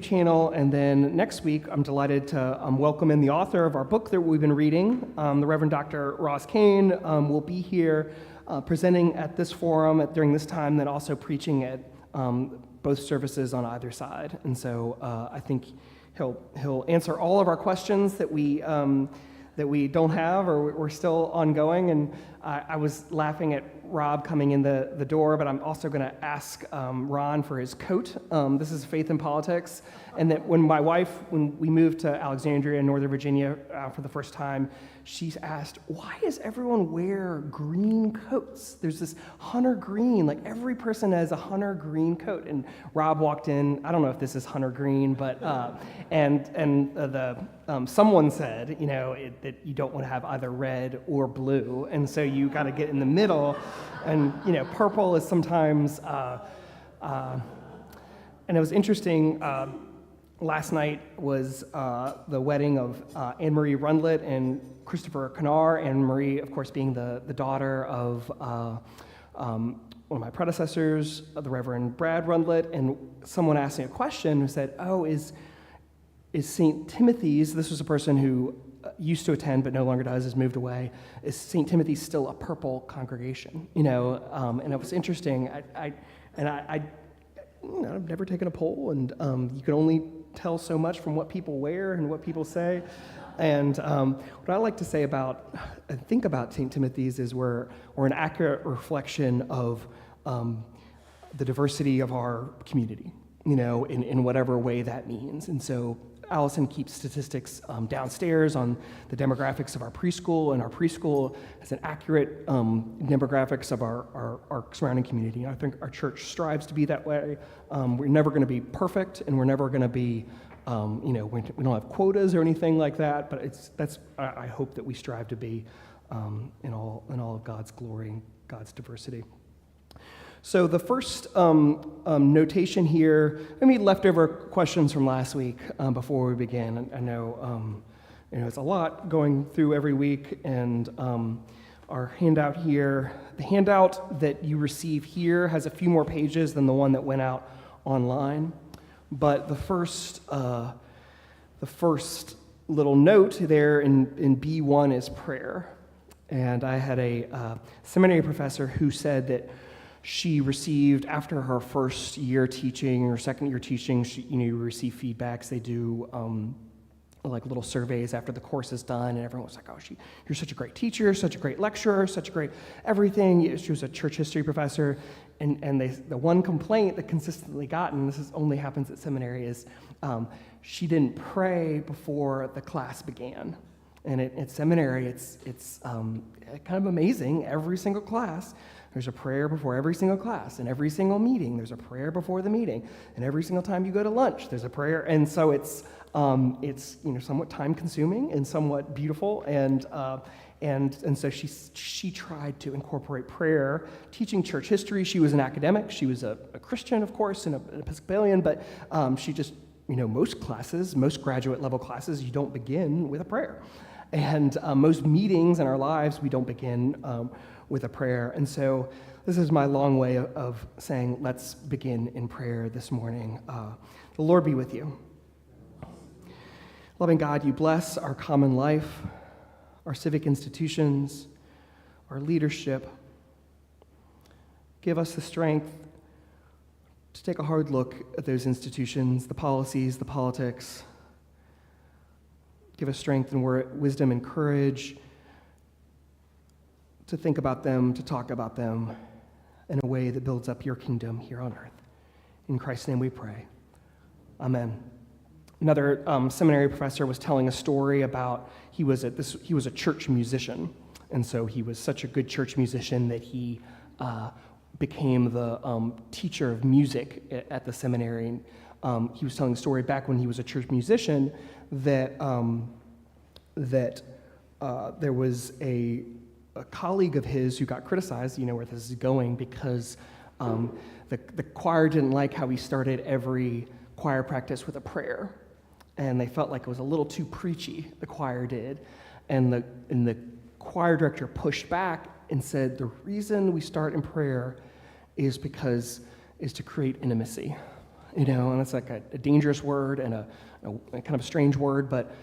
channel, and then next week I'm delighted to welcome in the author of our book that we've been reading, the Reverend Dr. Ross Kane will be here presenting at this forum during this time, then also preaching at both services on either side. And so I think he'll answer all of our questions that we don't have or we're still ongoing. And I was laughing at Rob coming in the door, but I'm also going to ask Ron for his coat. This is Faith in Politics. And that when we moved to Alexandria, Northern Virginia for the first time, she's asked, why does everyone wear green coats? There's this hunter green, like every person has a hunter green coat. And Rob walked in, I don't know if this is hunter green, but, someone said, that you don't want to have either red or blue. And so you got to get in the middle. And, purple is sometimes, and it was interesting, last night was the wedding of Anne-Marie Rundlet and Christopher Kanar. Anne-Marie, of course, being the daughter of one of my predecessors, the Reverend Brad Rundlet. And someone asked me a question who said, is St. Timothy's, this was a person who used to attend but no longer does, has moved away, is St. Timothy's still a purple congregation? And it was interesting. I've never taken a poll, and you can only tell so much from what people wear and what people say. And what I like to say think about St. Timothy's is we're an accurate reflection of the diversity of our community, in whatever way that means. And so Allison keeps statistics downstairs on the demographics of our preschool, and our preschool has an accurate demographics of our surrounding community. And I think our church strives to be that way. We're never going to be perfect, and we're never going to be, we don't have quotas or anything like that, but I hope that we strive to be in all of God's glory and God's diversity. So the first notation here, leftover questions from last week before we begin. I know it's a lot going through every week, and our handout here, the handout that you receive here has a few more pages than the one that went out online. But the first little note there in B1 is prayer. And I had a seminary professor who said that she received, after her first year teaching or second year teaching, you receive feedbacks. They do like little surveys after the course is done, and everyone was like, you're such a great teacher, such a great lecturer, such a great everything. She was a church history professor, and the one complaint that consistently gotten, only happens at seminary, is she didn't pray before the class began. And at seminary, it's kind of amazing. Every single class, there's a prayer before every single class. In every single meeting, there's a prayer before the meeting. And every single time you go to lunch, there's a prayer. And so it's somewhat time-consuming and somewhat beautiful. And so she tried to incorporate prayer, teaching church history. She was an academic. She was a Christian, of course, and an Episcopalian. But she just, most graduate level classes, you don't begin with a prayer. And most meetings in our lives, we don't begin with a prayer. And so this is my long way of saying, let's begin in prayer this morning. The Lord be with you. Loving God, you bless our common life, our civic institutions, our leadership. Give us the strength to take a hard look at those institutions, the policies, the politics. Give us strength and wisdom and courage to think about them, to talk about them in a way that builds up your kingdom here on earth. In Christ's name we pray. Amen. Another seminary professor was telling a story about he was a church musician, and so he was such a good church musician that he became the teacher of music at the seminary. And he was telling a story back when he was a church musician that there was a colleague of his who got criticized, where this is going, because the choir didn't like how he started every choir practice with a prayer. And they felt like it was a little too preachy, the choir did. And the choir director pushed back and said, the reason we start in prayer is to create intimacy. and it's like a dangerous word and a kind of a strange word, but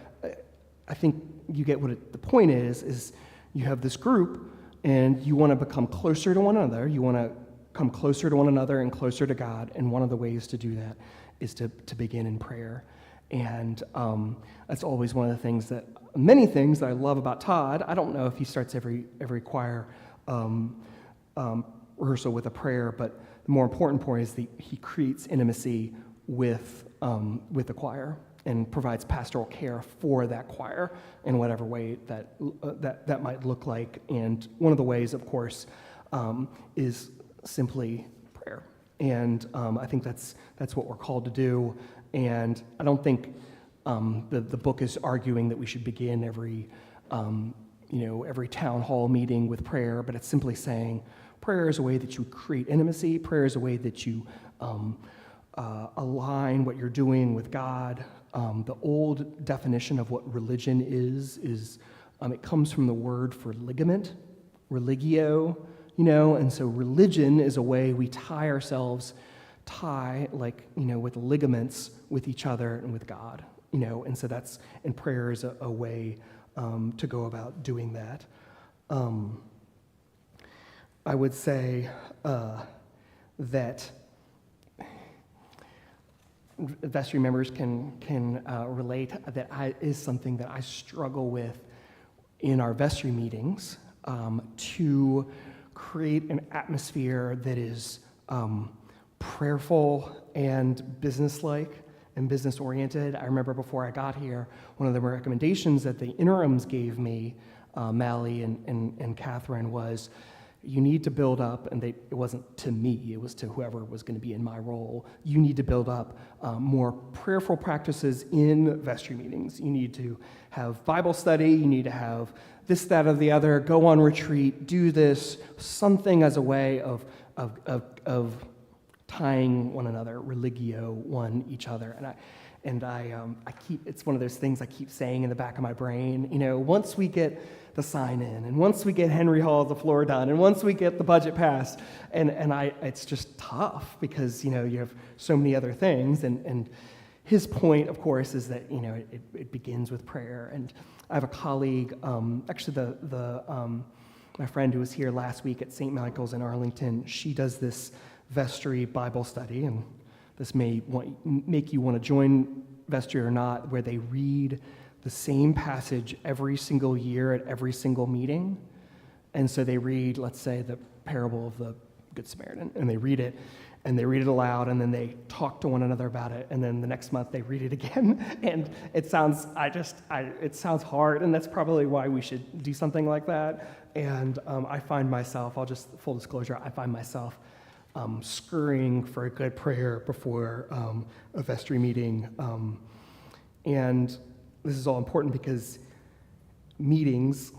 I think you get what the point is you have this group and you want to become closer to one another. You want to come closer to one another and closer to God, and one of the ways to do that is to begin in prayer. And that's always one of the many things that I love about Todd. I don't know if he starts every choir rehearsal with a prayer, but the more important point is he creates intimacy with the choir and provides pastoral care for that choir in whatever way that might look like. And one of the ways, of course, is simply prayer. And I think that's what we're called to do. And I don't think the book is arguing that we should begin every town hall meeting with prayer, but it's simply saying prayer is a way that you create intimacy. Prayer is a way that you align what you're doing with God. The old definition of what religion is it comes from the word for ligament, religio, and so religion is a way we tie with ligaments with each other and with God, and so and prayer is a way to go about doing that. I would say that vestry members can relate that is something that I struggle with in our vestry meetings, to create an atmosphere that is prayerful and businesslike and business-oriented. I remember before I got here, one of the recommendations that the interims gave me, Mally and Catherine, was you need to build up, and it wasn't to me, it was to whoever was going to be in my role, you need to build up more prayerful practices in vestry meetings. You need to have Bible study, you need to have this, that, or the other, go on retreat, do this, something as a way of tying one another, religio each other. And I keep, it's one of those things I keep saying in the back of my brain, once we get the sign in, and once we get Henry Hall, the floor done, and once we get the budget passed, it's just tough because, you have so many other things. And his point, of course, is that, it begins with prayer. And I have a colleague, actually my friend who was here last week at St. Michael's in Arlington, she does this vestry Bible study, and this may make you want to join vestry or not, where they read the same passage every single year at every single meeting. And so they read, let's say, the parable of the Good Samaritan, and they read it aloud, and then they talk to one another about it, and then the next month they read it again. And it sounds hard, and that's probably why we should do something like that. And I find myself, full disclosure, scurrying for a good prayer before a vestry meeting. And this is all important because meetings,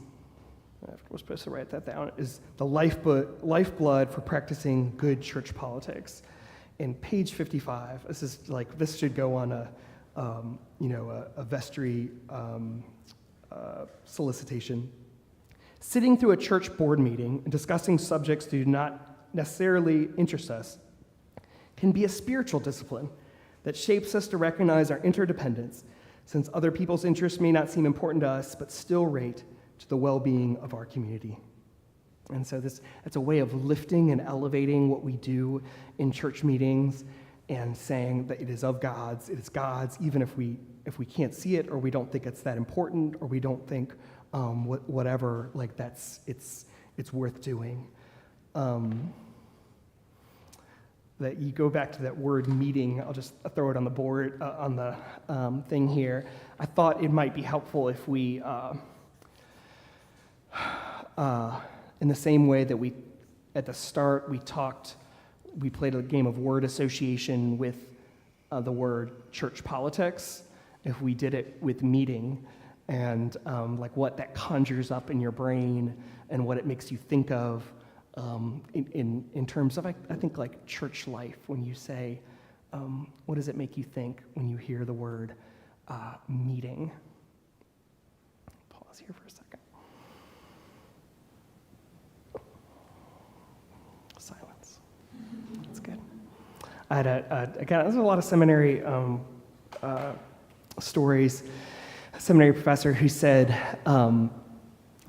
I was supposed to write that down, is the lifeblood for practicing good church politics. In page 55, this should go on a vestry solicitation. Sitting through a church board meeting and discussing subjects that do not necessarily interest us can be a spiritual discipline that shapes us to recognize our interdependence, since other people's interests may not seem important to us, but still rate to the well-being of our community. And so that's a way of lifting and elevating what we do in church meetings and saying that it is God's, even if we can't see it, or we don't think it's that important, or we don't think whatever, it's worth doing. That you go back to that word meeting, I'll just throw it on the board, on the thing here. I thought it might be helpful if we, in the same way that at the start, we played a game of word association with the word church politics, if we did it with meeting, and what that conjures up in your brain and what it makes you think of, in terms of, I think, church life. When you say, what does it make you think when you hear the word meeting? Pause here for a second. Silence. That's good. I had again, there's a lot of seminary stories. A seminary professor who said,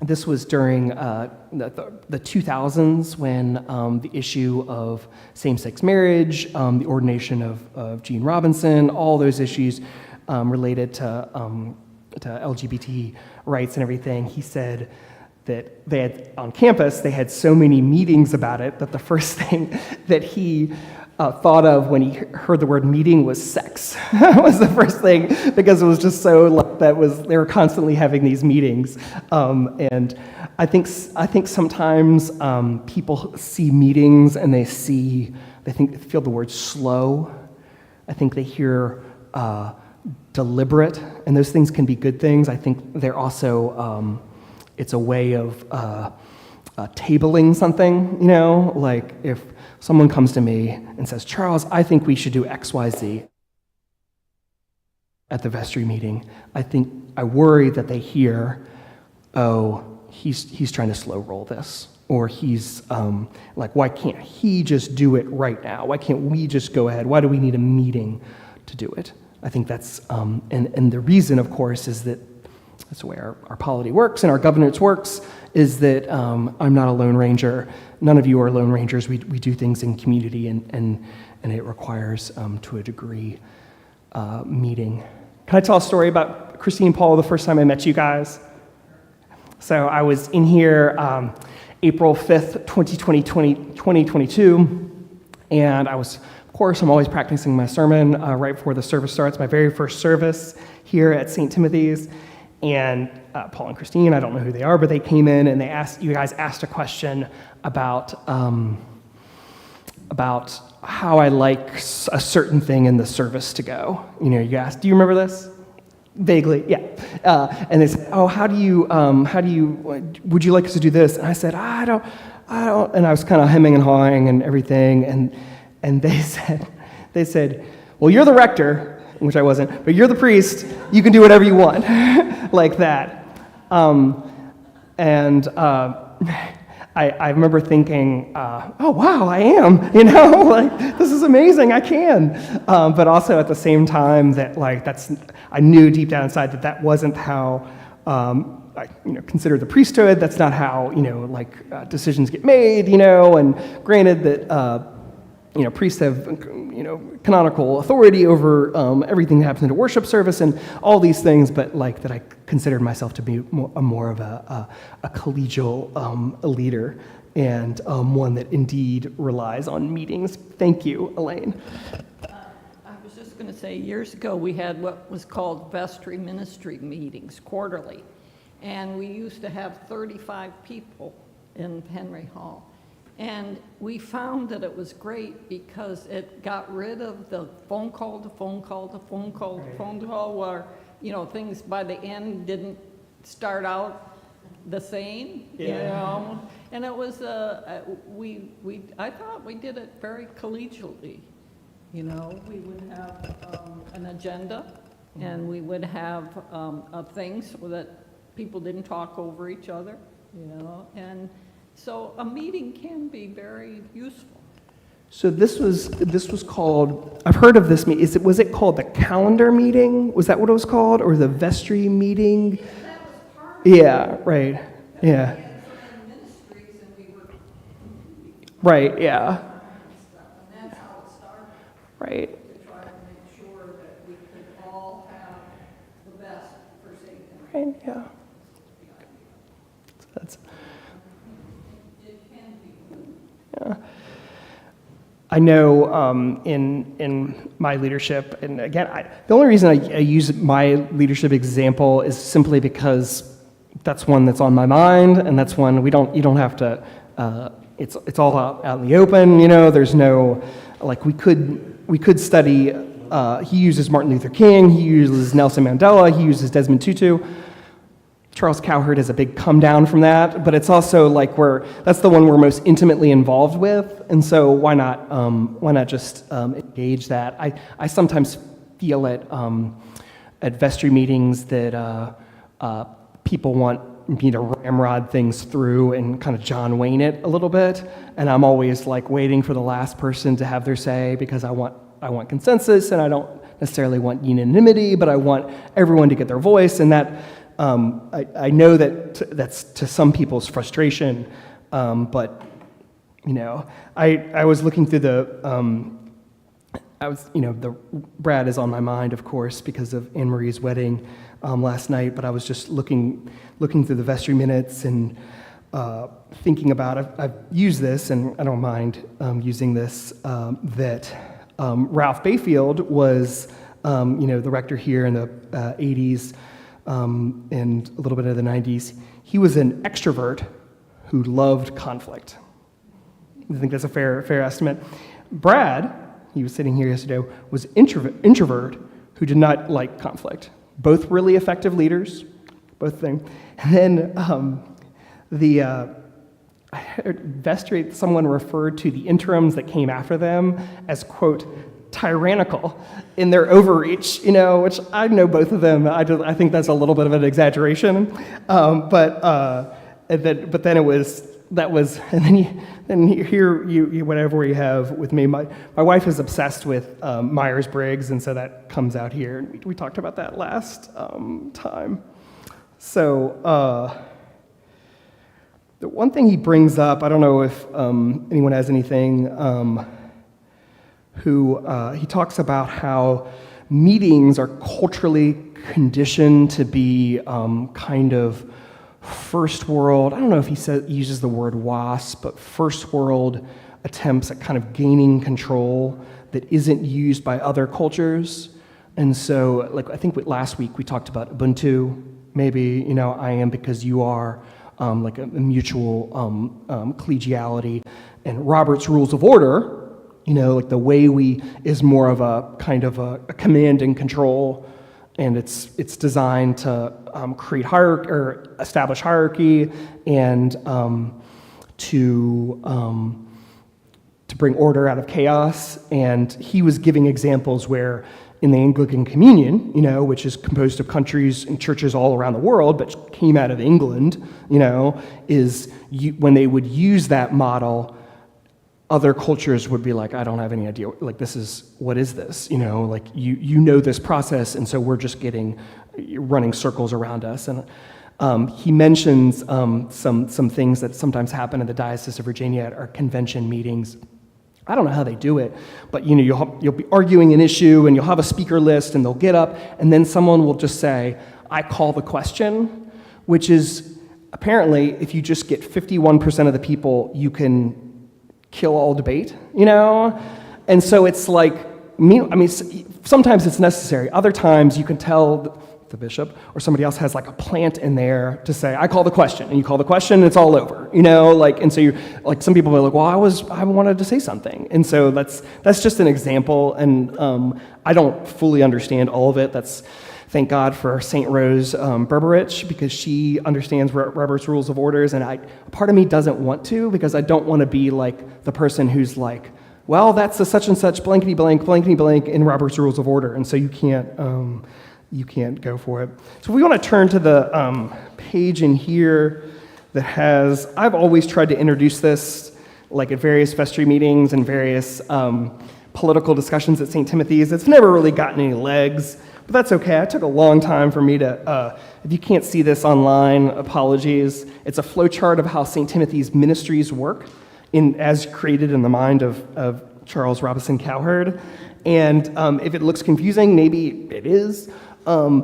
this was during the 2000s when the issue of same-sex marriage, the ordination of Gene Robinson, all those issues related to LGBT rights and everything. He said that they had, on campus, they had so many meetings about it that the first thing that he thought of when he heard the word meeting was sex. Was the first thing, because it was just so they were constantly having these meetings, and I think sometimes people see meetings and they feel the word slow. I think they hear deliberate, and those things can be good things. I think they're also it's a way of tabling something, like if someone comes to me and says, Charles, I think we should do X, Y, Z at the vestry meeting. I worry that they hear, oh, he's trying to slow roll this, or he's why can't he just do it right now? Why can't we just go ahead? Why do we need a meeting to do it? I think that's, and the reason, of course, is that that's the way our polity works and our governance works, is that I'm not a Lone Ranger. None of you are Lone Rangers. We do things in community, and it requires, to a degree, meeting. Can I tell a story about Christine and Paul the first time I met you guys? So I was in here April 5th, 2022, and I was, of course, I'm always practicing my sermon right before the service starts, my very first service here at St. Timothy's. And Paul and Christine, I don't know who they are, but they came in and you guys asked a question about how I like a certain thing in the service to go. You asked, do you remember this? Vaguely, yeah. And they said, oh, would you like us to do this? And I said, I don't, and I was kind of hemming and hawing and everything. And they said, well, you're the rector, which I wasn't, but you're the priest, you can do whatever you want, like that. I remember thinking, oh, wow, I am, this is amazing, I can. But also at the same time that, I knew deep down inside that wasn't how I consider the priesthood. That's not how, decisions get made, and granted that, priests have, canonical authority over everything that happens in a worship service and all these things, but that I considered myself to be more of a collegial leader, and one that indeed relies on meetings. Thank you, Elaine. I was just going to say, years ago we had what was called vestry ministry meetings quarterly, and we used to have 35 people in Henry Hall. And we found that it was great because it got rid of the phone call to phone call to phone call to phone call, where, things by the end didn't start out the same, And it was, I thought we did it very collegially. We would have an agenda, and we would have things so that people didn't talk over each other, and so a meeting can be very useful. So this was called, I've heard of this meeting. Was it called the calendar meeting? Was that what it was called? Or the vestry meeting? Yeah, that was part of it. Yeah, right. Yeah. Ministries, and we were right, yeah. and that's how it started. Right. To try to make sure that we could all have the best for St. Right, yeah. That's yeah. I know in my leadership, and again, the only reason I use my leadership example is simply because that's one that's on my mind, and that's one you don't have to. It's all out in the open. There's no we could study. He uses Martin Luther King. He uses Nelson Mandela. He uses Desmond Tutu. Charles Cowherd is a big come down from that, but it's also that's the one we're most intimately involved with, and so why not just engage that? I sometimes feel at vestry meetings that people want me to ramrod things through and kind of John Wayne it a little bit. And I'm always like waiting for the last person to have their say because I want consensus, and I don't necessarily want unanimity, but I want everyone to get their voice. And that I know that that's to some people's frustration, but I was looking through the Brad is on my mind, of course, because of Anne Marie's wedding last night, but I was just looking through the vestry minutes and thinking about, I've used this, and I don't mind using this, that Ralph Bayfield was, the rector here in the 80s and a little bit of the 90s. He was an extrovert who loved conflict. I think that's a fair estimate. Brad, he was sitting here yesterday, was introvert who did not like conflict. Both really effective leaders, both things. And then I heard vestry, someone referred to the interims that came after them as, quote, tyrannical in their overreach, which I know both of them. I think that's a little bit of an exaggeration. But then it was, that was, and then here you whatever you have with me. My wife is obsessed with Myers-Briggs, and so that comes out here. We talked about that last time. So the one thing he brings up, I don't know if anyone has anything, he talks about how meetings are culturally conditioned to be kind of first world, I don't know if he uses the word WASP, but first world attempts at kind of gaining control that isn't used by other cultures. And so, like, I think last week we talked about Ubuntu, maybe, I am because you are, like a mutual collegiality. And Robert's Rules of Order, like the way is more of a kind of a command and control, and it's designed to create hierarchy or establish hierarchy and to bring order out of chaos. And he was giving examples where in the Anglican Communion, which is composed of countries and churches all around the world, but came out of England, when they would use that model, other cultures would be like, I don't have any idea, like, what is this? Like, you know this process, and so we're just running circles around us. And he mentions some things that sometimes happen in the Diocese of Virginia at our convention meetings. I don't know how they do it, but you'll be arguing an issue, and you'll have a speaker list, and they'll get up, and then someone will just say, I call the question, which is apparently if you just get 51% of the people, you can kill all debate, And so it's like, sometimes it's necessary. Other times you can tell the bishop or somebody else has like a plant in there to say, I call the question, and you call the question, and it's all over, and so you're like, some people are like, well, I wanted to say something. And so that's just an example. And I don't fully understand all of it. Thank God for St. Rose Berberich, because she understands Robert's Rules of Orders, and part of me doesn't want to, because I don't want to be like the person who's like, well, that's a such and such blankety blank in Robert's Rules of Order, and so you can't go for it. So we want to turn to the page in here that has, I've always tried to introduce this, like at various vestry meetings and various political discussions at St. Timothy's. It's never really gotten any legs, but that's okay. It took a long time for me to, if you can't see this online, apologies. It's a flowchart of how St. Timothy's ministries work as created in the mind of Charles Robison Cowherd. And if it looks confusing, maybe it is. I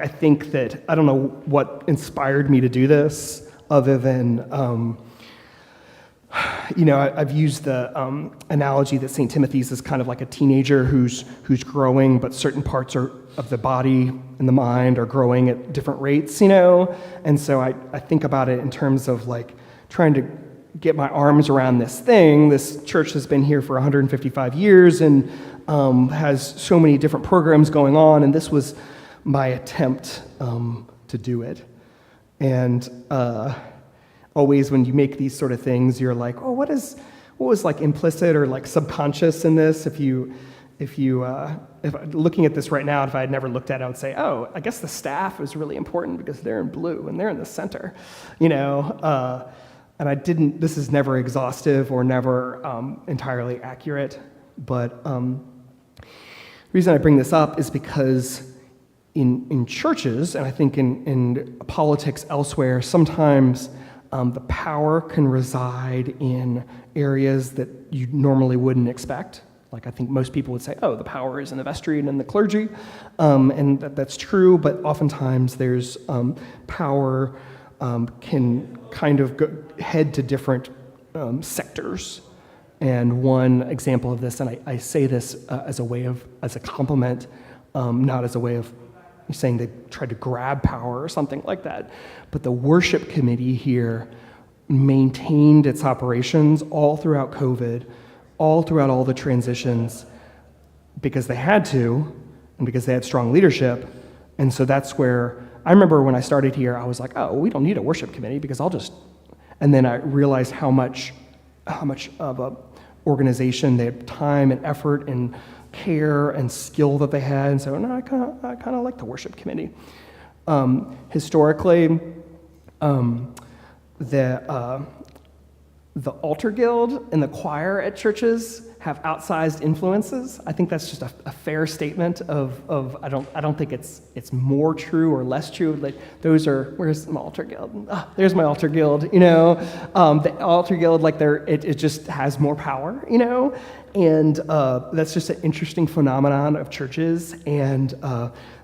think that, I don't know what inspired me to do this other than, I've used the analogy that St. Timothy's is kind of like a teenager who's growing, but certain parts of the body and the mind are growing at different rates, And so I think about it in terms of like trying to get my arms around this thing. This church has been here for 155 years and has so many different programs going on, and this was my attempt to do it. And always when you make these sort of things, you're like, oh, what was like implicit or like subconscious in this? If if looking at this right now, if I had never looked at it, I would say, oh, I guess the staff is really important because they're in blue and they're in the center, and I didn't. This is never exhaustive or never entirely accurate, but the reason I bring this up is because in churches, and I think in politics elsewhere, sometimes the power can reside in areas that you normally wouldn't expect. Like, I think most people would say, oh, the power is in the vestry and in the clergy, and that's true, but oftentimes there's power can kind of head to different sectors. And one example of this, and I say this as a compliment, not as a way of saying they tried to grab power or something like that, but the worship committee here maintained its operations all throughout COVID, all throughout all the transitions, because they had to, and because they had strong leadership. And so that's where, I remember when I started here, I was like, oh, we don't need a worship committee because and then I realized how much of a organization, they had time and effort and care and skill that they had. And so no, I kind of like the worship committee. Historically, the altar guild and the choir at churches have outsized influences. I think that's just a fair statement of I don't think it's more true or less true. Like, those are, where's my altar guild? There's my altar guild. The altar guild, like, it just has more power. And that's just an interesting phenomenon of churches. And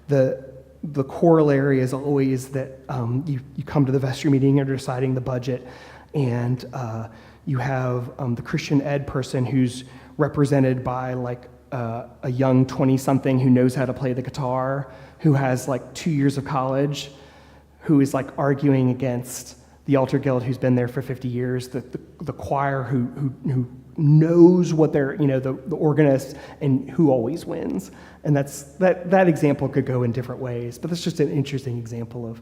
the corollary is always that you come to the vestry meeting, you're deciding the budget, and you have the Christian ed person who's represented by like a young 20-something who knows how to play the guitar, who has like 2 years of college, who is like arguing against the altar guild who's been there for 50 years, the choir who knows what they're, the organist, and who always wins. And that example could go in different ways, but that's just an interesting example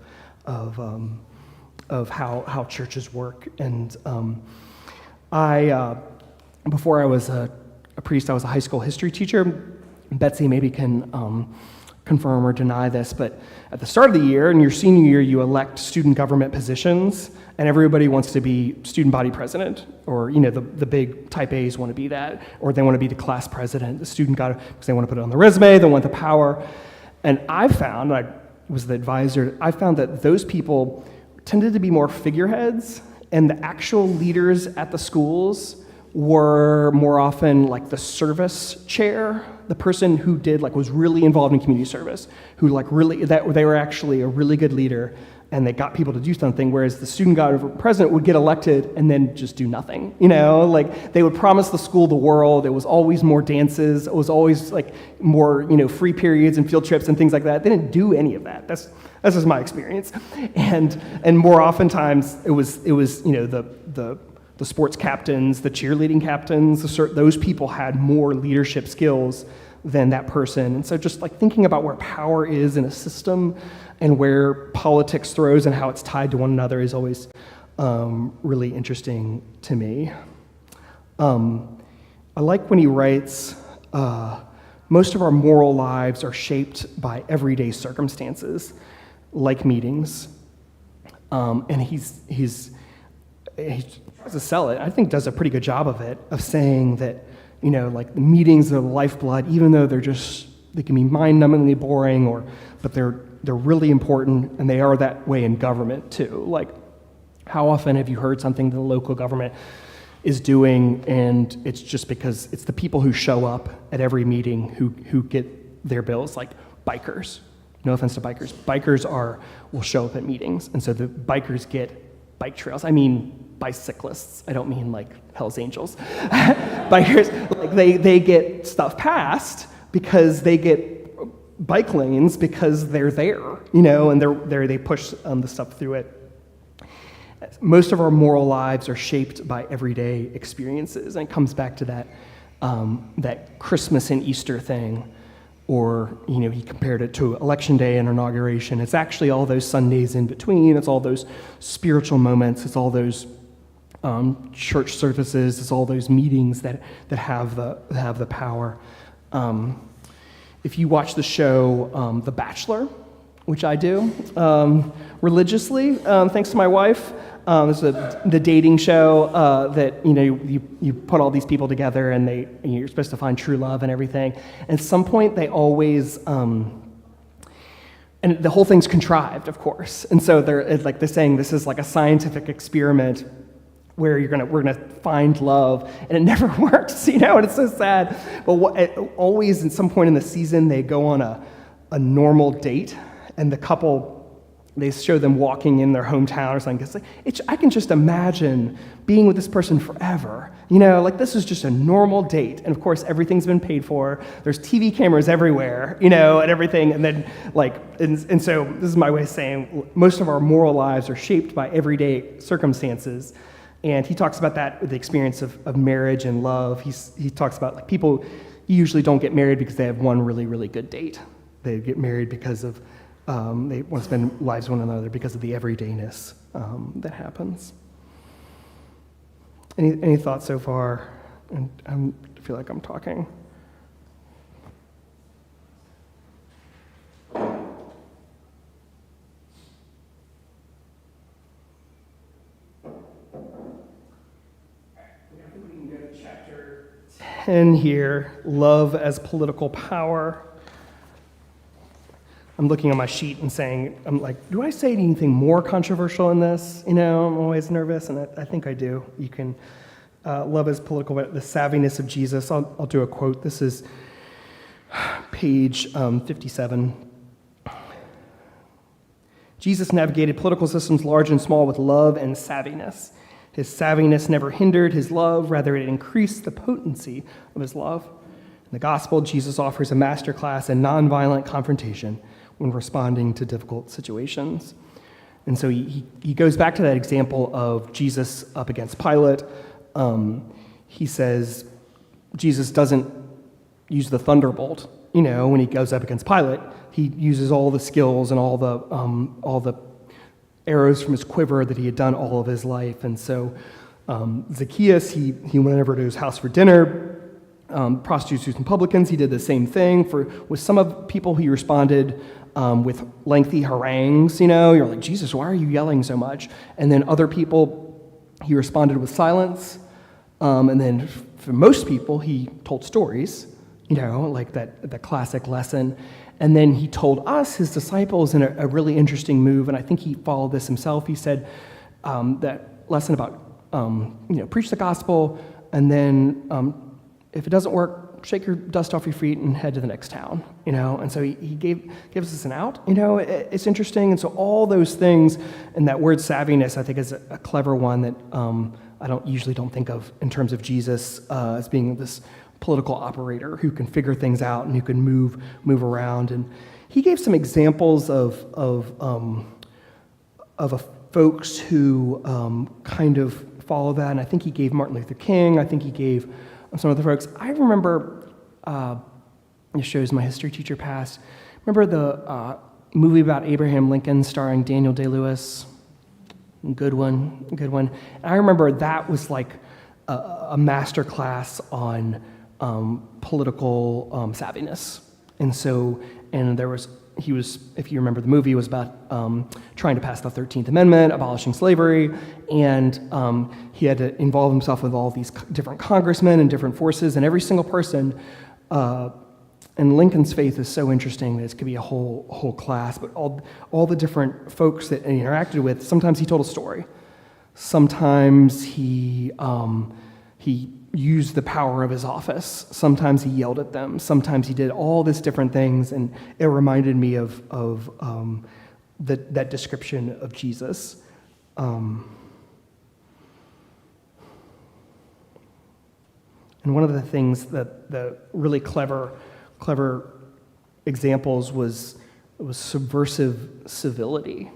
of how churches work. And before I was a priest, I was a high school history teacher. Betsy maybe can confirm or deny this, but at the start of the year, in your senior year, you elect student government positions, and everybody wants to be student body president, or the big type A's want to be that, or they want to be the class president. The student because they want to put it on the resume, they want the power. And I was the advisor, I found that those people tended to be more figureheads, and the actual leaders at the schools were more often like the service chair, the person who was really involved in community service, who they were actually a really good leader, and they got people to do something, whereas the student government president would get elected and then just do nothing. They would promise the school the world. It was always more dances. It was always like more, free periods and field trips and things like that. They didn't do any of that. That's just my experience. And more oftentimes it was the sports captains, the cheerleading captains, those people had more leadership skills than that person. And so just like thinking about where power is in a system and where politics throws and how it's tied to one another is always really interesting to me. I like when he writes, most of our moral lives are shaped by everyday circumstances, like meetings. And he's tries to sell it, I think does a pretty good job of it, of saying that, like the meetings are the lifeblood, even though they can be mind-numbingly boring, but they're really important, and they are that way in government too. Like, how often have you heard something the local government is doing, and it's just because it's the people who show up at every meeting who get their bills, like bikers. No offense to bikers. Bikers will show up at meetings, and so the bikers get bike trails. I mean bicyclists. I don't mean like Hell's Angels. Bikers, like they get stuff passed because they get bike lanes because they're there, and they push the stuff through it. Most of our moral lives are shaped by everyday experiences, and it comes back to that Christmas and Easter thing. Or, he compared it to Election Day and inauguration. It's actually all those Sundays in between. It's all those spiritual moments. It's all those church services. It's all those meetings that have the power. If you watch the show The Bachelor, which I do religiously, thanks to my wife, it's the dating show that you put all these people together and you're supposed to find true love and everything. And at some point, they always and the whole thing's contrived, of course. And so they're saying this is like a scientific experiment where we're gonna find love, and it never works, and it's so sad. But always, at some point in the season, they go on a normal date, and the couple, they show them walking in their hometown or something. I can just imagine being with this person forever. This is just a normal date. And of course, everything's been paid for. There's TV cameras everywhere, and everything. And then, and so this is my way of saying most of our moral lives are shaped by everyday circumstances. And he talks about that with the experience of marriage and love. He talks about people usually don't get married because they have one really, really good date. They get married because of they want to spend lives with one another because of the everydayness that happens. Any thoughts so far? And I feel like I'm talking. Chapter 10 here, love as political power. I'm looking at my sheet and saying, I'm like, do I say anything more controversial in this? I'm always nervous, and I think I do. You can, love as political, the savviness of Jesus. I'll do a quote. This is page 57. Jesus navigated political systems large and small with love and savviness. His savviness never hindered his love, rather it increased the potency of his love. In the gospel, Jesus offers a masterclass in nonviolent confrontation when responding to difficult situations. And so he goes back to that example of Jesus up against Pilate. He says Jesus doesn't use the thunderbolt, when he goes up against Pilate. He uses all the skills and all the arrows from his quiver that he had done all of his life. And so Zacchaeus, he went over to his house for dinner. Prostitutes and publicans, he did the same thing. With some of people, he responded with lengthy harangues. You're like, Jesus, why are you yelling so much? And then other people, he responded with silence. And then for most people, he told stories, like that classic lesson. And then he told us, his disciples, in a really interesting move, and I think he followed this himself. He said that lesson about, preach the gospel, and then if it doesn't work, shake your dust off your feet and head to the next town, And so he gives us an out, It's interesting. And so all those things, and that word savviness, I think, is a clever one that I don't think of in terms of Jesus as being this political operator who can figure things out and who can move around. And he gave some examples of folks who kind of follow that. And I think he gave Martin Luther King. I think he gave some other folks. I remember, it shows my history teacher past. Remember the movie about Abraham Lincoln starring Daniel Day-Lewis? Good one. And I remember that was like a master class on political savviness. He was, if you remember the movie, it was about trying to pass the 13th Amendment, abolishing slavery, and he had to involve himself with all these different congressmen and different forces, and every single person, and Lincoln's faith is so interesting that it could be a whole class, but all the different folks that he interacted with, sometimes he told a story. Sometimes he used the power of his office. Sometimes he yelled at them. Sometimes he did all these different things, and it reminded me of that description of Jesus. And one of the things that the really clever examples was subversive civility.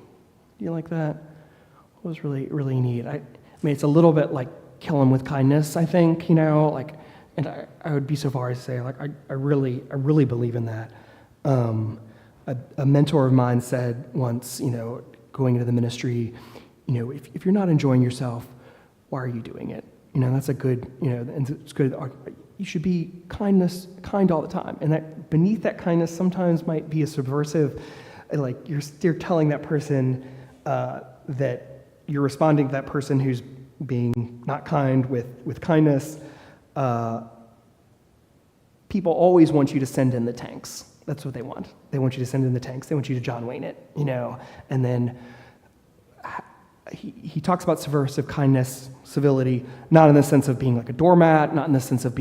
Do you like that? It was really, really neat. I mean, it's a little bit like kill him with kindness, I think, and I would be so far as to say, I really believe in that. A mentor of mine said once, going into the ministry, if you're not enjoying yourself, why are you doing it? That's a good, and it's good. you should be kind all the time. And that beneath that kindness sometimes might be a subversive, like you're telling that person that you're responding to that person who's being not kind with kindness. People always want you to send in the tanks. That's what they want. They want you to send in the tanks. They want you to John Wayne it, And then he talks about subversive kindness, civility, not in the sense of being like a doormat, not in the sense of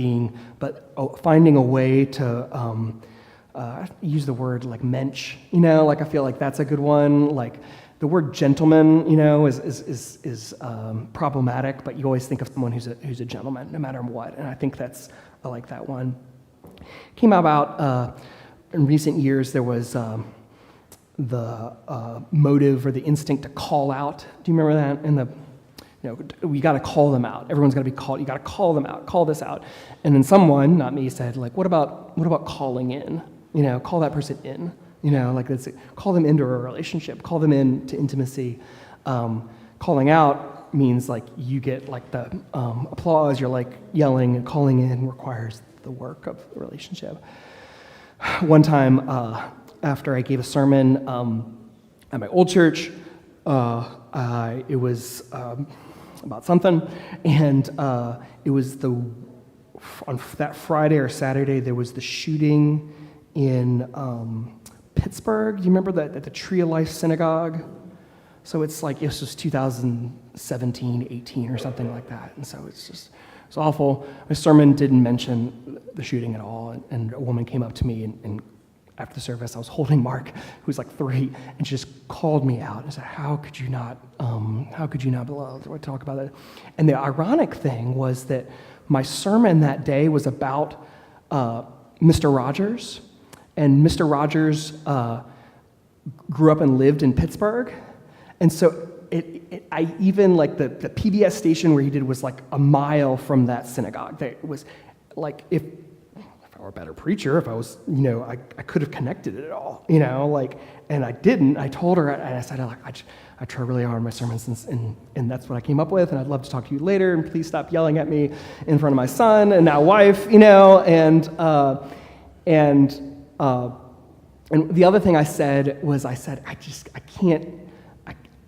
but finding a way to use the word like mensch, like I feel like that's a good one. Like the word gentleman, is problematic, but you always think of someone who's a gentleman, no matter what. And I think I like that one. Came about in recent years. There was the motive or the instinct to call out. Do you remember that? We got to call them out. Everyone's got to be called. You got to call them out. Call this out. And then someone, not me, said like, what about calling in? Call that person in. Call them into a relationship. Call them into intimacy. Calling out means like you get like the applause. You're like yelling, and calling in requires the work of the relationship. One time, after I gave a sermon at my old church, it was about something, and it was on that Friday or Saturday there was the shooting in Pittsburgh. Do you remember that at the Tree of Life Synagogue? So it's like, this was 2017, 18 or something like that, and so it's awful. My sermon didn't mention the shooting at all, and a woman came up to me and after the service, I was holding Mark, who was like 3, and she just called me out and said, how could you not be allowed to talk about that? And the ironic thing was that my sermon that day was about Mr. Rogers, and Mr. Rogers grew up and lived in Pittsburgh, and so I even, like, the PBS station where he did was like a mile from that synagogue. It was like, if I were a better preacher, if I was, I could have connected it all, and I didn't. I told her, and I said, I try really hard in my sermons, and that's what I came up with, and I'd love to talk to you later, and please stop yelling at me in front of my son and now wife, and the other thing I said was, I can't,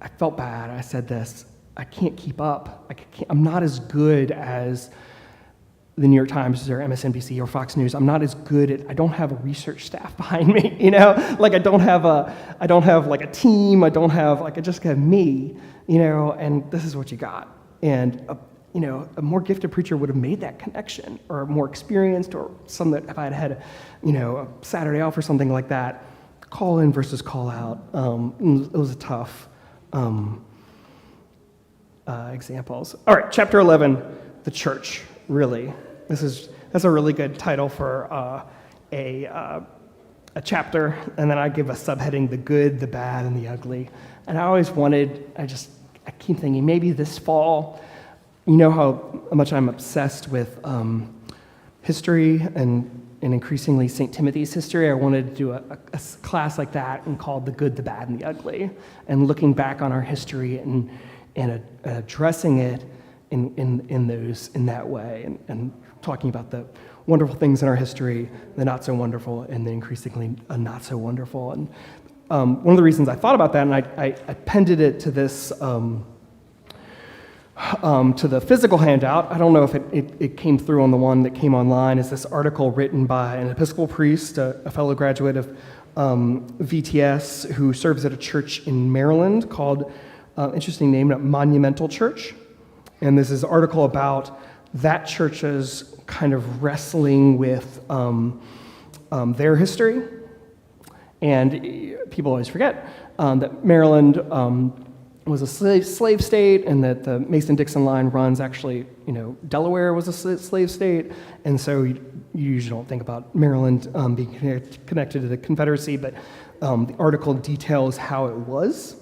I felt bad. I said this, I can't keep up. I'm not as good as the New York Times or MSNBC or Fox News. I'm not as good I don't have a research staff behind me, Like I don't have like a team. I just have me, and this is what you got. And, a more gifted preacher would have made that connection, or more experienced, or some that if I had a Saturday off or something like that, call in versus call out. It was a tough examples. All right, chapter 11, the church, really. That's a really good title for a chapter, and then I give a subheading, the good, the bad, and the ugly. And I keep thinking, maybe this fall, how much I'm obsessed with history and increasingly St. Timothy's history. I wanted to do a class like that and called The Good, the Bad, and the Ugly, and looking back on our history and addressing it in that way, and talking about the wonderful things in our history, the not so wonderful, and the increasingly not so wonderful. And one of the reasons I thought about that, and I appended it to this to the physical handout. I don't know if it came through on the one that came online, is this article written by an Episcopal priest, a fellow graduate of VTS, who serves at a church in Maryland called, interesting name, Monumental Church. And this is an article about that church's kind of wrestling with their history. And people always forget that Maryland was a slave state, and that the Mason-Dixon line runs actually, Delaware was a slave state, and so you usually don't think about Maryland being connected to the Confederacy, but the article details how it was.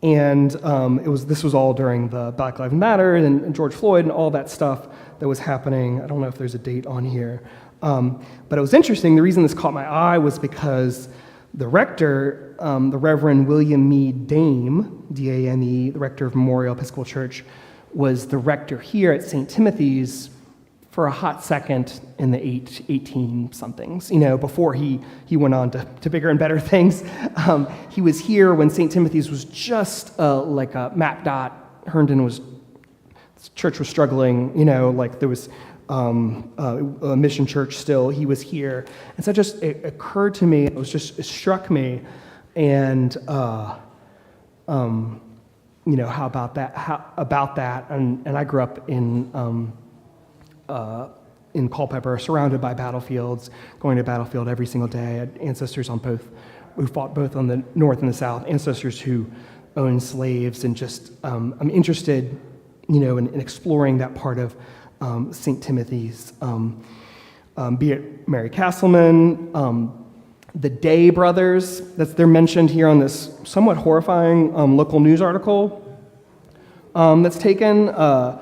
And this was all during the Black Lives Matter and George Floyd and all that stuff that was happening. I don't know if there's a date on here. But it was interesting. The reason this caught my eye was because the rector, the Reverend William Meade Dame, D-A-M-E, the rector of Memorial Episcopal Church, was the rector here at St. Timothy's for a hot second in the 18-somethings, before he went on to bigger and better things. He was here when St. Timothy's was just like a map dot. Herndon church was struggling, like there was a mission church still. He was here. And so it occurred to me, it struck me, and how about that, and I grew up in Culpeper, surrounded by battlefields, going to battlefield every single day. I had ancestors who fought both on the north and the south, ancestors who owned slaves, and just I'm interested, in exploring that part of St. Timothy's, be it Mary Castleman, the Day brothers, they're mentioned here on this somewhat horrifying local news article that's taken. The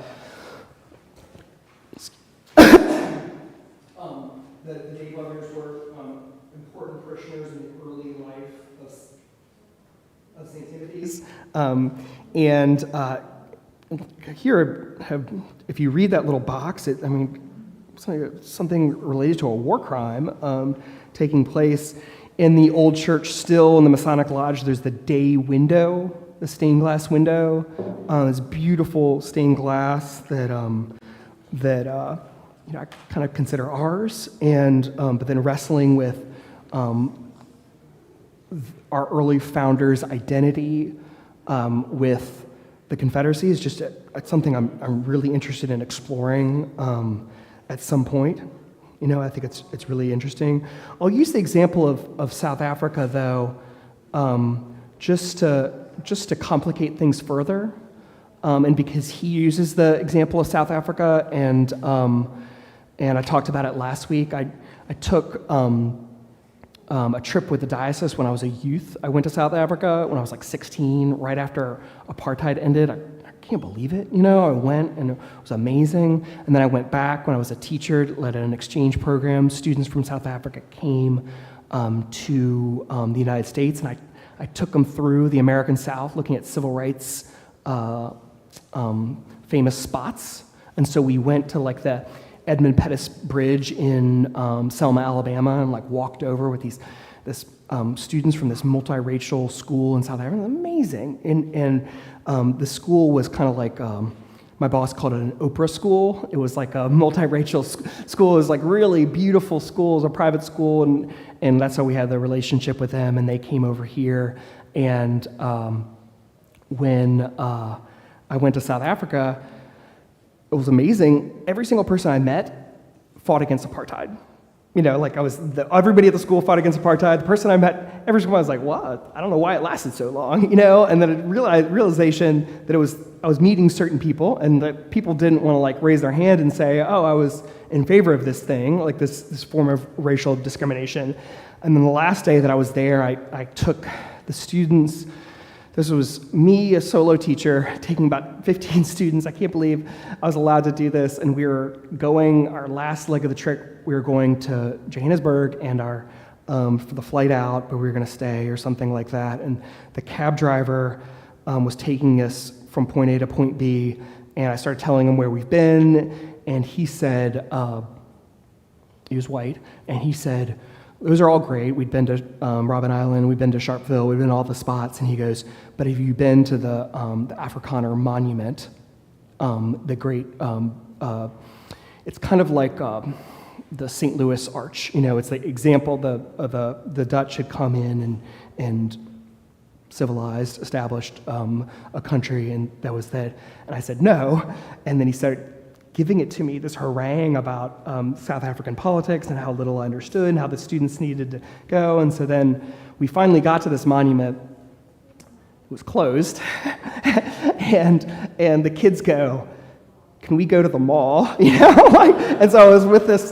Day brothers were important parishioners in the early life of St. Timothy's. Here, if you read that little box, something related to a war crime taking place in the old church. Still in the Masonic Lodge, there's the Day window, the stained glass window. This beautiful stained glass that I kind of consider ours, but then wrestling with our early founders' identity with the Confederacy is just something I'm really interested in exploring at some point. I think it's really interesting. I'll use the example of South Africa, though, just to complicate things further, and because he uses the example of South Africa, and I talked about it last week. I took a trip with the diocese when I was a youth. I went to South Africa when I was like 16, right after apartheid ended. I can't believe it, I went, and it was amazing. And then I went back when I was a teacher, led an exchange program. Students from South Africa came to the United States, and I took them through the American South, looking at civil rights famous spots. And so we went to like the Edmund Pettus Bridge in Selma, Alabama, and like walked over with these students from this multiracial school in South Africa. It was amazing. And the school was kind of like, my boss called it an Oprah school. It was like a multiracial school. It was like really beautiful school. It was a private school, and that's how we had the relationship with them, and they came over here. And when I went to South Africa, it was amazing. Every single person I met fought against apartheid. Everybody at the school fought against apartheid. The person I met, every single one was like, "What? I don't know why it lasted so long," And then a realization that I was meeting certain people, and that people didn't want to like raise their hand and say, "Oh, I was in favor of this thing," like this form of racial discrimination. And then the last day that I was there, I took the students. This was me, a solo teacher, taking about 15 students. I can't believe I was allowed to do this. And we were going, our last leg of the trip, we were going to Johannesburg, and for the flight out, but we were going to stay or something like that. And the cab driver was taking us from point A to point B, and I started telling him where we've been, and he said, he was white, and he said, "Those are all great. We'd been to Robben Island, we've been to Sharpeville, we've been to all the spots." And he goes, "But have you been to the Afrikaner monument? The great, it's kind of like the St. Louis Arch. It's the example the Dutch had come in and civilized, established a country, and that was that." And I said, "No." And then he started giving it to me, this harangue about South African politics and how little I understood and how the students needed to go. And so then we finally got to this monument. It was closed. and the kids go, "Can we go to the mall?" And so I was with this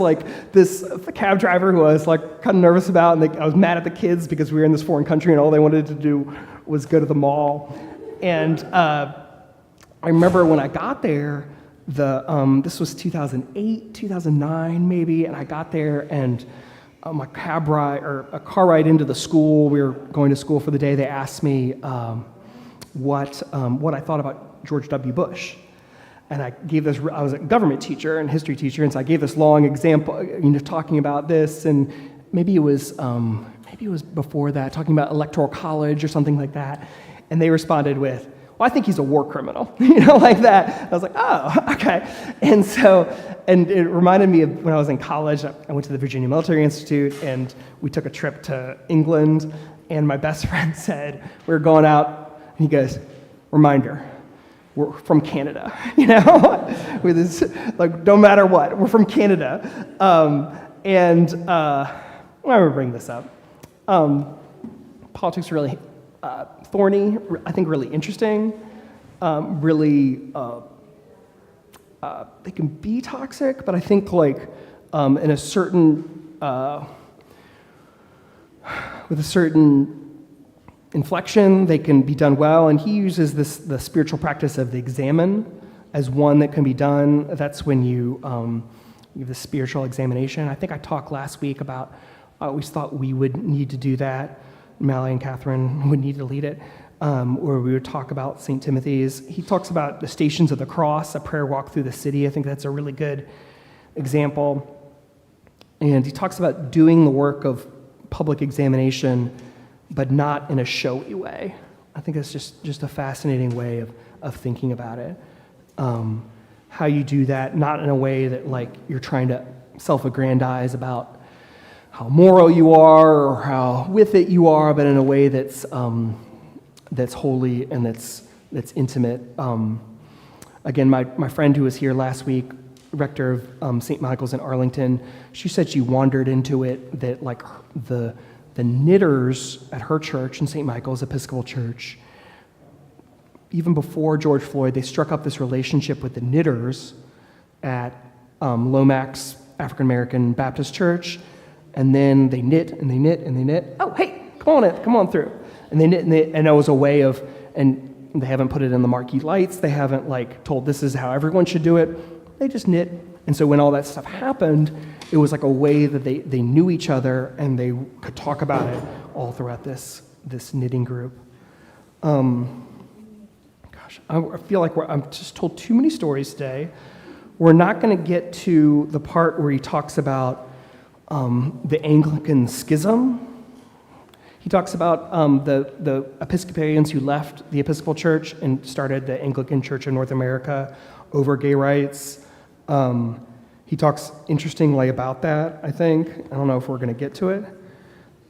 cab driver who I was like kind of nervous about, and I was mad at the kids because we were in this foreign country and all they wanted to do was go to the mall. And I remember when I got there, this was 2008, 2009 maybe, and I got there, and a car ride into the school, we were going to school for the day, they asked me what I thought about George W. Bush. and I gave this, I was a government teacher and history teacher, and so I gave this long example, talking about this, and maybe it was before that, talking about electoral college or something like that, and they responded with, well, I think he's a war criminal, like that. I was like, oh, okay. And so, and it reminded me of when I was in college, I went to the Virginia Military Institute, and we took a trip to England, and my best friend said, we were going out, and he goes, reminder, we're from Canada, with this, like, no matter what, we're from Canada. Why would I bring this up? Politics are really thorny, I think really interesting, they can be toxic, but I think like in a certain, with a certain inflection, they can be done well, and he uses the spiritual practice of the examen as one that can be done. That's when you have the spiritual examination. I think I talked last week about, I always thought we would need to do that. Mallory and Catherine would need to lead it, or we would talk about St. Timothy's. He talks about the Stations of the Cross, a prayer walk through the city. I think that's a really good example. And he talks about doing the work of public examination, but not in a showy way. I think that's just a fascinating way of thinking about it. How you do that, not in a way that like you're trying to self-aggrandize about how moral you are or how with it you are, but in a way that's holy and that's intimate. Again, my friend who was here last week, rector of St. Michael's in Arlington, she said she wandered into it, that like the knitters at her church in St. Michael's Episcopal Church, even before George Floyd, they struck up this relationship with the knitters at Lomax African American Baptist Church, and then they knit and they knit and they knit. Oh, hey, come on through. And they knit, and it was a way of, and they haven't put it in the marquee lights. They haven't like told this is how everyone should do it. They just knit. And so when all that stuff happened, it was like a way that they knew each other and they could talk about it all throughout this knitting group. I feel like I'm just told too many stories today. We're not going to get to the part where he talks about the Anglican schism. He talks about the Episcopalians who left the Episcopal Church and started the Anglican Church of North America over gay rights. He talks interestingly about that, I think. I don't know if we're going to get to it.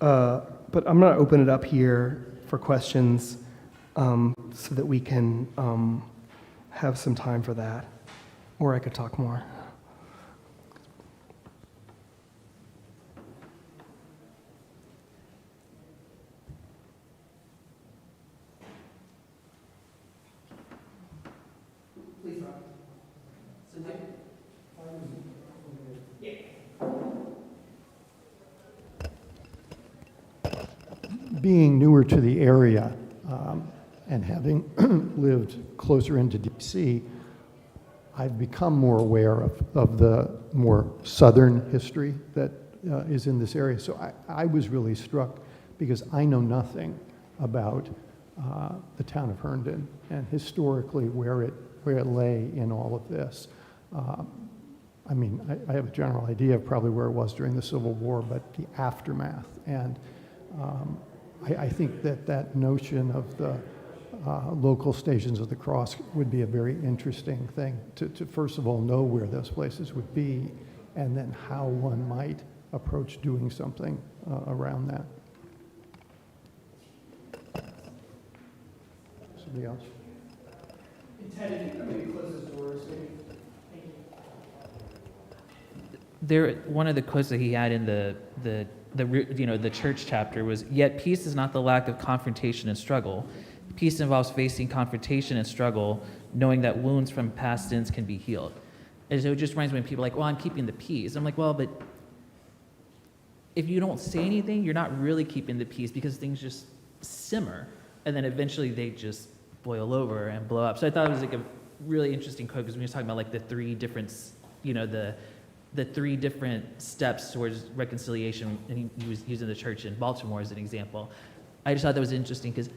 But I'm going to open it up here for questions so that we can have some time for that. Or I could talk more. Being newer to the area and having lived closer into D.C., I've become more aware of the more southern history that is in this area. So I was really struck because I know nothing about the town of Herndon and historically where it lay in all of this. I mean, I have a general idea of probably where it was during the Civil War, but the aftermath. And I think that notion of the local Stations of the Cross would be a very interesting thing to first of all know where those places would be and then how one might approach doing something around that. Somebody else? Ted, if you could maybe close those doors, maybe. Thank you. One of the quotes that he had in the church chapter was, "Yet peace is not the lack of confrontation and struggle. Peace involves facing confrontation and struggle, knowing that wounds from past sins can be healed." And so it just reminds me when people are like, well, I'm keeping the peace. I'm like, well, but if you don't say anything, you're not really keeping the peace because things just simmer. And then eventually they just boil over and blow up. So I thought it was like a really interesting quote because when he was talking about like the three different, the three different steps towards reconciliation, and he was using the church in Baltimore as an example. I just thought that was interesting because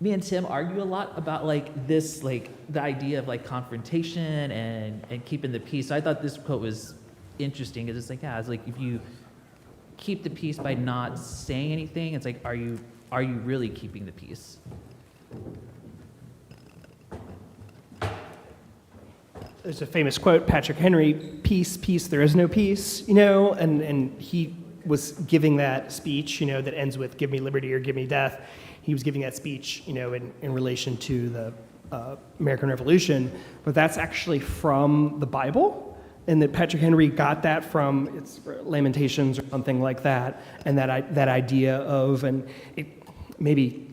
me and Tim argue a lot about like this, like the idea of like confrontation and keeping the peace. So I thought this quote was interesting. It's just like, yeah, it's like if you keep the peace by not saying anything, it's like, are you really keeping the peace? There's a famous quote, Patrick Henry, peace, peace, there is no peace, and he was giving that speech, that ends with give me liberty or give me death. He was giving that speech, in relation to the American Revolution, but that's actually from the Bible, and that Patrick Henry got that from it's Lamentations or something like that, and that idea of, and it maybe,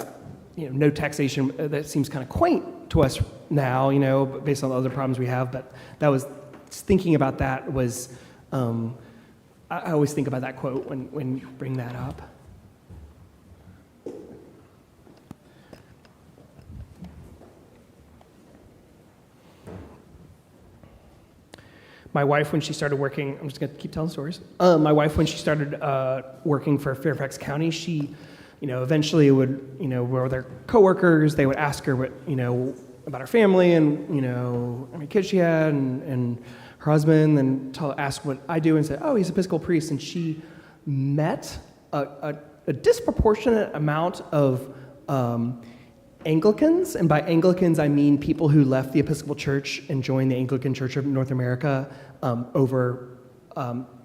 no taxation, that seems kind of quaint to us now, based on the other problems we have, but that was, thinking about that was, I always think about that quote when you bring that up. My wife, when she started working, I'm just going to keep telling stories. My wife, when she started working for Fairfax County, she, eventually would, were their coworkers, they would ask her what, about her family and, how many kids she had and her husband, and ask what I do and say, oh, he's an Episcopal priest. And she met a disproportionate amount of Anglicans, and by Anglicans I mean people who left the Episcopal Church and joined the Anglican Church of North America over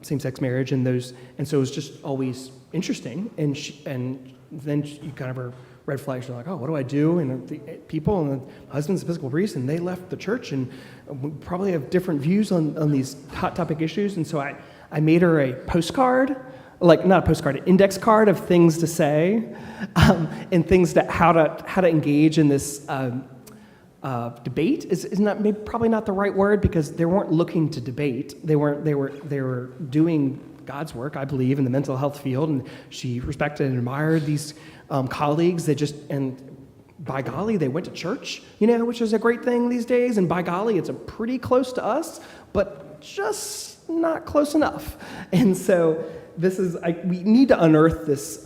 same-sex marriage, and so it was just always interesting. And then you kind of are red flags. You're like, oh, what do I do? And the people, and the husband's Episcopal priest, and they left the church, and we probably have different views on these hot topic issues. And so I made her a postcard. Like not a postcard, an index card of things to say, and things that how to engage in this debate is not probably not the right word, because they weren't looking to debate. They were doing God's work, I believe, in the mental health field, and she respected and admired these colleagues. And by golly, they went to church, which is a great thing these days. And by golly, it's a pretty close to us, but just not close enough. And so. We need to unearth this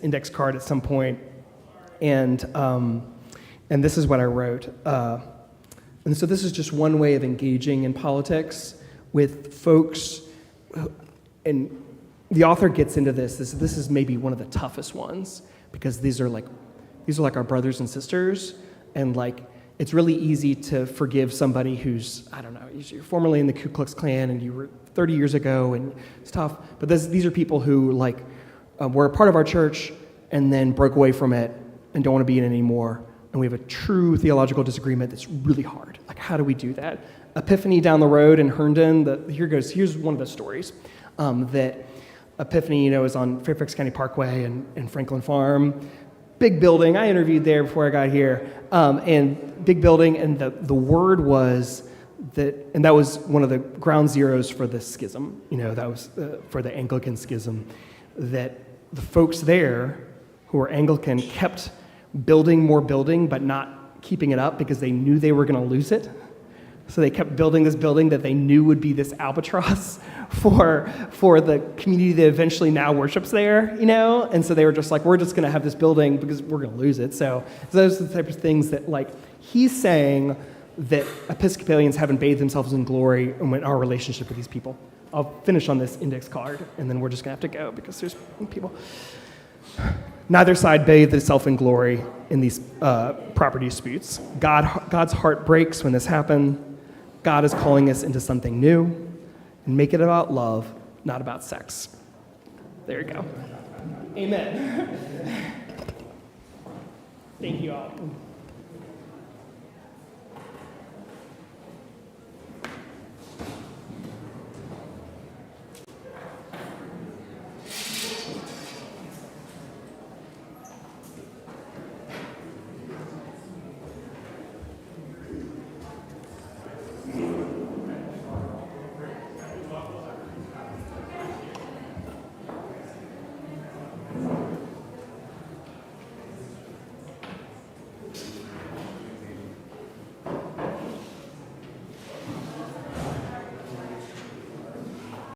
index card at some point, and this is what I wrote. And so this is just one way of engaging in politics with folks, and the author gets into this. This is maybe one of the toughest ones, because these are like our brothers and sisters, and like it's really easy to forgive somebody who's, I don't know, you're formerly in the Ku Klux Klan and you were 30 years ago, and it's tough. But these are people who were a part of our church and then broke away from it and don't want to be in it anymore. And we have a true theological disagreement that's really hard. Like, how do we do that? Epiphany down the road in Herndon, here's one of the stories. That Epiphany, is on Fairfax County Parkway and Franklin Farm. Big building. I interviewed there before I got here. And big building, and the word was that was one of the ground zeros for the schism, that was for the Anglican schism, that the folks there who were Anglican kept building more building, but not keeping it up because they knew they were going to lose it. So they kept building this building that they knew would be this albatross for the community that eventually now worships there, And so they were just like, we're just going to have this building because we're going to lose it. So those are the types of things that, he's saying that Episcopalians haven't bathed themselves in glory in our relationship with these people. I'll finish on this index card, and then we're just going to have to go because there's people. Neither side bathed itself in glory in these property disputes. God's heart breaks when this happens. God is calling us into something new, and make it about love, not about sex. There you go. Amen. Thank you all.